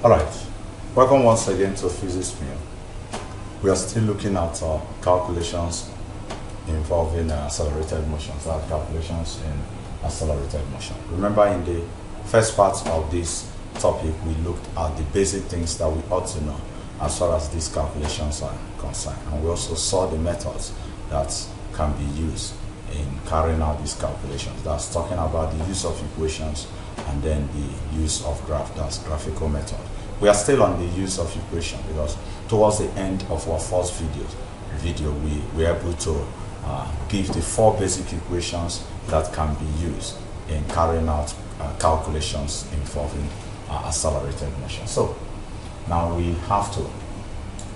Alright, welcome once again to Physics Meal. We are still looking at calculations involving accelerated motion, so calculations in accelerated motion. Remember, in the first part of this topic, we looked at the basic things that we ought to know as far as these calculations are concerned, and we also saw the methods that can be used in carrying out these calculations. That's talking about the use of equations and then the use of graph, that's graphical method. We are still on the use of equation because towards the end of our first video we were able to give the 4 basic equations that can be used in carrying out calculations involving accelerated motion. So now we have to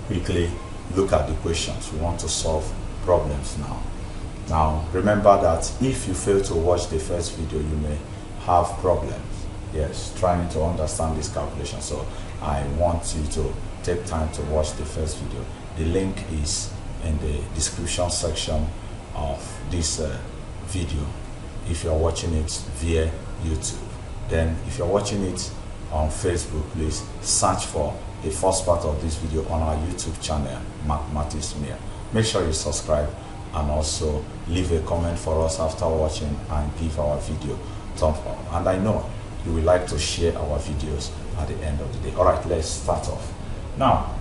quickly look at the equations. We want to solve problems now. Now remember that if you fail to watch the first video, you may have problems, yes, trying to understand this calculation. So I want you to take time to watch the first video. The link is in the description section of this video if you're watching it via YouTube. Then if you're watching it on Facebook, please search for the first part of this video on our YouTube channel, Mathematics Meal. Make sure you subscribe and also leave a comment for us after watching and give our video thumbs up. And I know you will like to share our videos at the end of the day. Alright, let's start off. Now,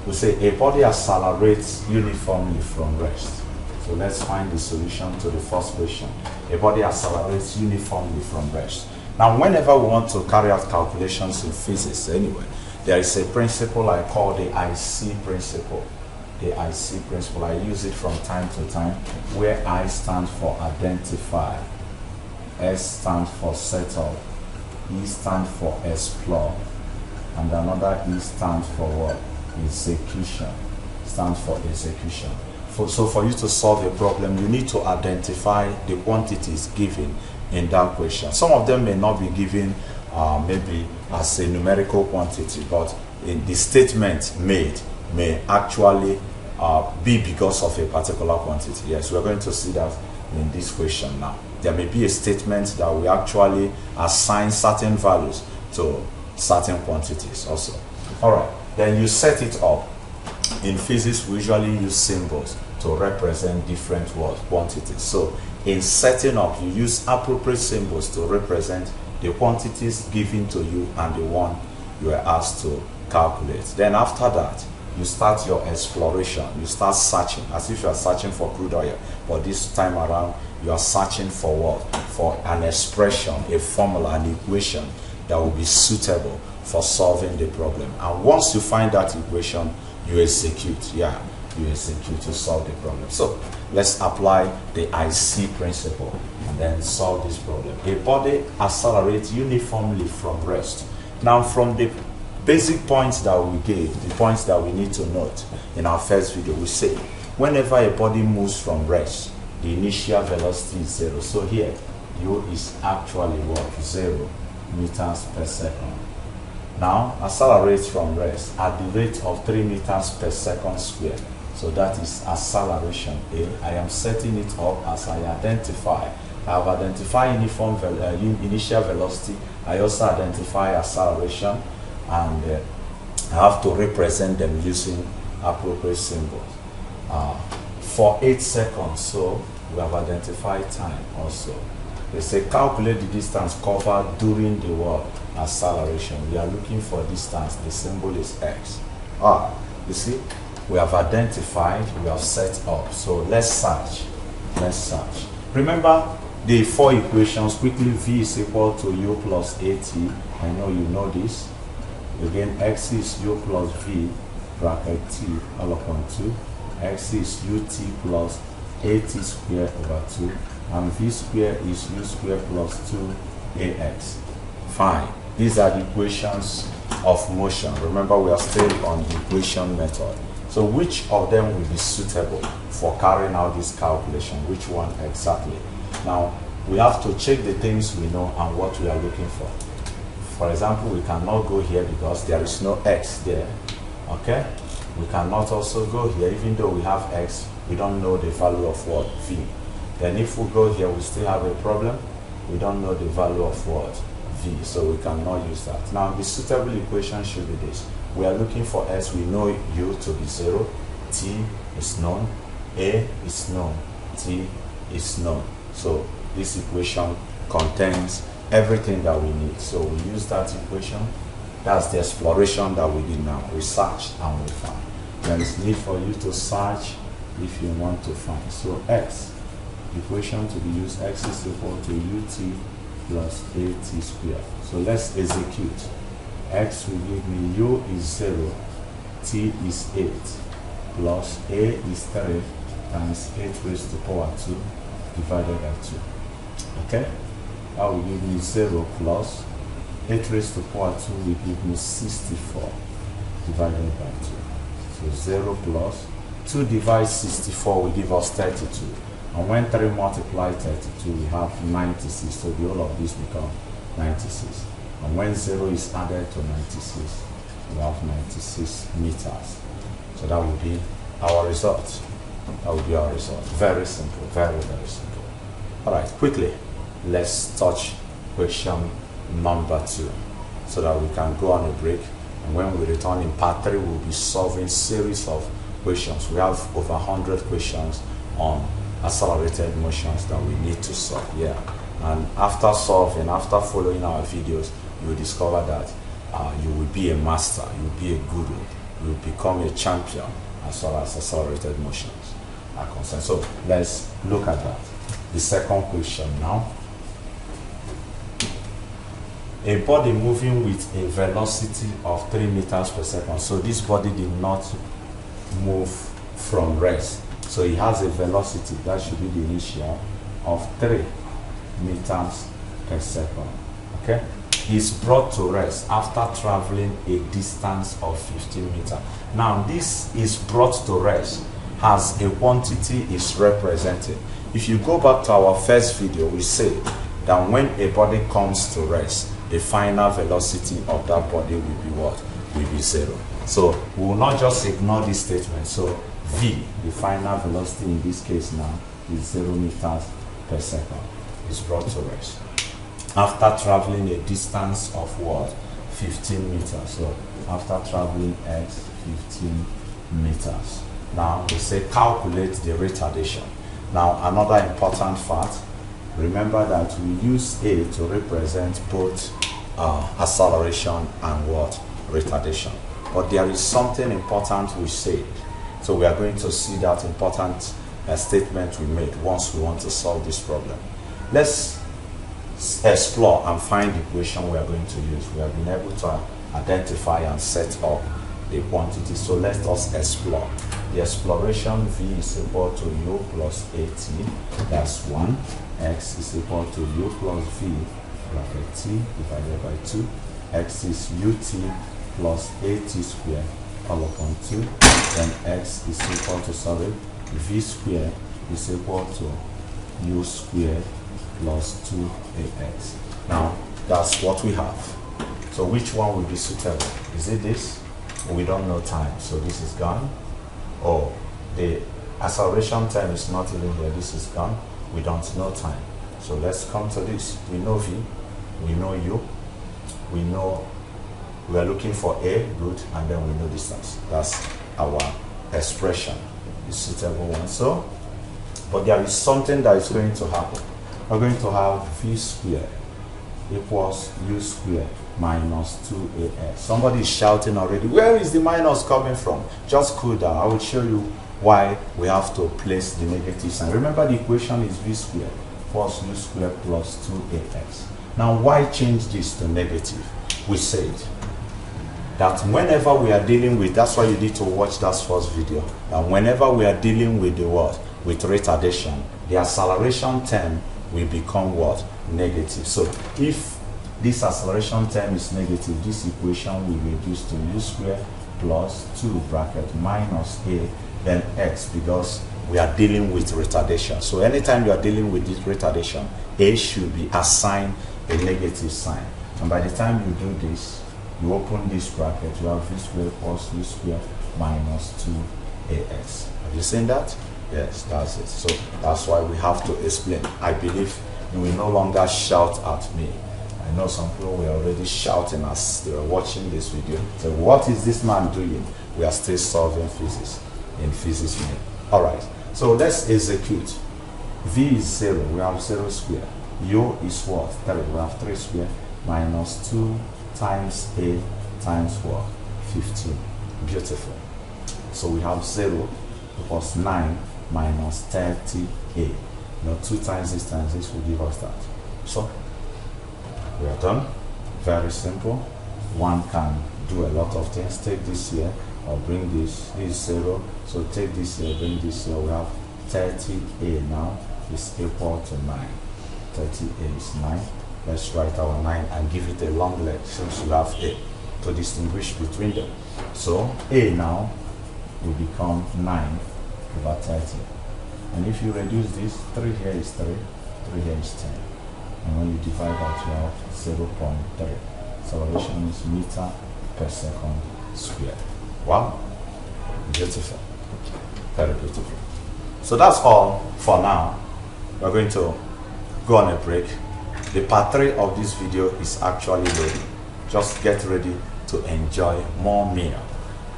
we say a body accelerates uniformly from rest. So let's find the solution to the first question. A body accelerates uniformly from rest. Now, whenever we want to carry out calculations in physics anyway, there is a principle I call the IC principle. The IC principle, I use it from time to time, where I stands for identify, S stands for settle, E stands for explore, and another E stands for what? Execution. Stands for execution. So for you to solve a problem, you need to identify the quantities given in that question. Some of them may not be given maybe as a numerical quantity, but in the statement made may actually be because of a particular quantity. Yes, we're going to see that in this question now. There may be a statement that we actually assign certain values to certain quantities also. Alright, then you set it up. In physics, we usually use symbols to represent different quantities. So in setting up, you use appropriate symbols to represent the quantities given to you and the one you are asked to calculate. Then after that, you start your exploration. You start searching as if you are searching for crude oil, but this time around you are searching for what? For an expression, a formula, an equation that will be suitable for solving the problem. And once you find that equation, you execute. Yeah, you execute to solve the problem. So let's apply the IC principle and then solve this problem. A body accelerates uniformly from rest. Now, from the basic points that we gave, the points that we need to note in our first video, we say whenever a body moves from rest, the initial velocity is 0. So here, u is actually what? 0 meters per second. Now, accelerates from rest at the rate of 3 meters per second squared. So that is acceleration A. I am setting it up as I identify. I have identified initial velocity. I also identify acceleration, and I have to represent them using appropriate symbols. For 8 seconds, so we have identified time also. They say calculate the distance covered during the what? Acceleration. We are looking for distance. The symbol is x. You see, we have identified, we have set up. So let's search. Let's search. Remember the 4 equations quickly. V is equal to u plus at. I know you know this. Again, x is u plus v bracket t all upon 2. X is ut plus at squared over 2. And v squared is u squared plus 2ax. Fine. These are the equations of motion. Remember, we are still on the equation method. So which of them will be suitable for carrying out this calculation? Which one exactly? Now, we have to check the things we know and what we are looking for. For example, we cannot go here because there is no x there. Okay? We cannot also go here, even though we have x, we don't know the value of what? V. Then if we go here, we still have a problem. We don't know the value of what? v, so we cannot use that. Now the suitable equation should be this. We are looking for s, we know u to be 0, t is known, a is known, t is known. So this equation contains everything that we need. So we use that equation. That's the exploration that we did now. We searched and we found. There is need for you to search if you want to find. So x, equation to be used, x is equal to ut plus at squared. So let's execute. X will give me u is 0, t is 8, plus a is 3 times 8 raised to power 2 divided by 2. Okay? That will give me 0 plus 8 raised to power 2 will give me 64 divided by 2. So 0 plus 2 divides 64 will give us 32. And when 3 multiply 32, we have 96. So the whole of this becomes 96. And when 0 is added to 96, we have 96 meters. So that will be our result. That will be our result. Very simple, very, very simple. All right, quickly, let's touch question number 2 so that we can go on a break. And when we return in part 3, we'll be solving series of questions. We have over 100 questions on accelerated motions that we need to solve. Yeah. And after solving, after following our videos, you will discover that you will be a master, you will be a guru, you will become a champion as far as accelerated motions are concerned. So let's look at that. The second question now. A body moving with a velocity of 3 meters per second. So this body did not move from rest. So it has a velocity, that should be the initial, of 3 meters per second. Okay? Is brought to rest after traveling a distance of 15 meters. Now this is brought to rest as a quantity is represented. If you go back to our first video, we said that when a body comes to rest, the final velocity of that body will be what? Will be 0. So we will not just ignore this statement. So v, the final velocity in this case now, is 0 meters per second. Is brought to rest after traveling a distance of what? 15 meters. So after traveling x 15 meters. Now we say calculate the retardation. Now another important fact, remember that we use a to represent both acceleration and what? Retardation. But there is something important we said. So we are going to see that important statement we made once we want to solve this problem. Let's explore and find the equation we are going to use. We have been able to identify and set up the quantity. So let us explore. The exploration v is equal to u plus at. That's 1. X is equal to u plus v bracket t divided by 2. X is ut plus at squared all upon 2. Then x is equal to, v squared is equal to u squared plus 2ax. Now that's what we have. So which one will be suitable? Is it this? We don't know time, so this is gone. Or the acceleration term is not even here, this is gone. We don't know time. So let's come to this. We know v, we know u, we know we are looking for a, good, and then we know distance. That's our expression, the suitable one. So, but there is something that is going to happen. We're going to have v squared equals u squared minus 2ax. Somebody is shouting already. Where is the minus coming from? Just cool down. I will show you why we have to place the negative sign. Remember, the equation is v squared plus u squared plus 2ax. Now, why change this to negative? We said that whenever we are dealing with, that's why you need to watch that first video, that whenever we are dealing with the what? With retardation, the acceleration term will become what? Negative. So if this acceleration term is negative, this equation will reduce to u squared plus 2 bracket minus a, then x, because we are dealing with retardation. So anytime you are dealing with this retardation, a should be assigned a negative sign. And by the time you do this, you open this bracket, you have v squared plus u squared minus 2ax. Have you seen that? Yes, that's it. So that's why we have to explain. I believe you will no longer shout at me. I know some people were already shouting as they were watching this video. So what is this man doing? We are still solving physics in physics meal. All right, so let's execute. V is 0, we have 0 square. U is what? 3, we have 3 square minus 2 times A times what? 15. Beautiful. So we have 0 plus 9 minus 30A. Now 2 times this will give us that. So we are done. Very simple. One can do a lot of things. Take this here or bring this. This is 0. So take this here, bring this here. We have 30A now is equal to 9. 30A is 9. Let's write our 9 and give it a long leg since we have A to distinguish between them. So A now will become 9 over 30. And if you reduce this, 3 here is 3, 3 here is 10. And when you divide that, you have 0.3. Acceleration is meter per second squared. Wow, beautiful, very beautiful. So that's all for now. We're going to go on a break. The part 3 of this video is actually ready. Just get ready to enjoy more meal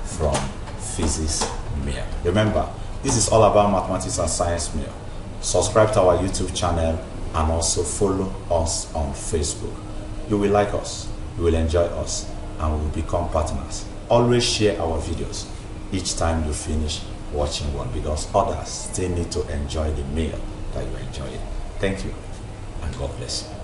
from Physics Meal. Remember, this is all about mathematics and science meal. Subscribe to our YouTube channel and also follow us on Facebook. You will like us, you will enjoy us, and we will become partners. Always share our videos each time you finish watching one, because others still need to enjoy the meal that you enjoy. Thank you, and God bless you.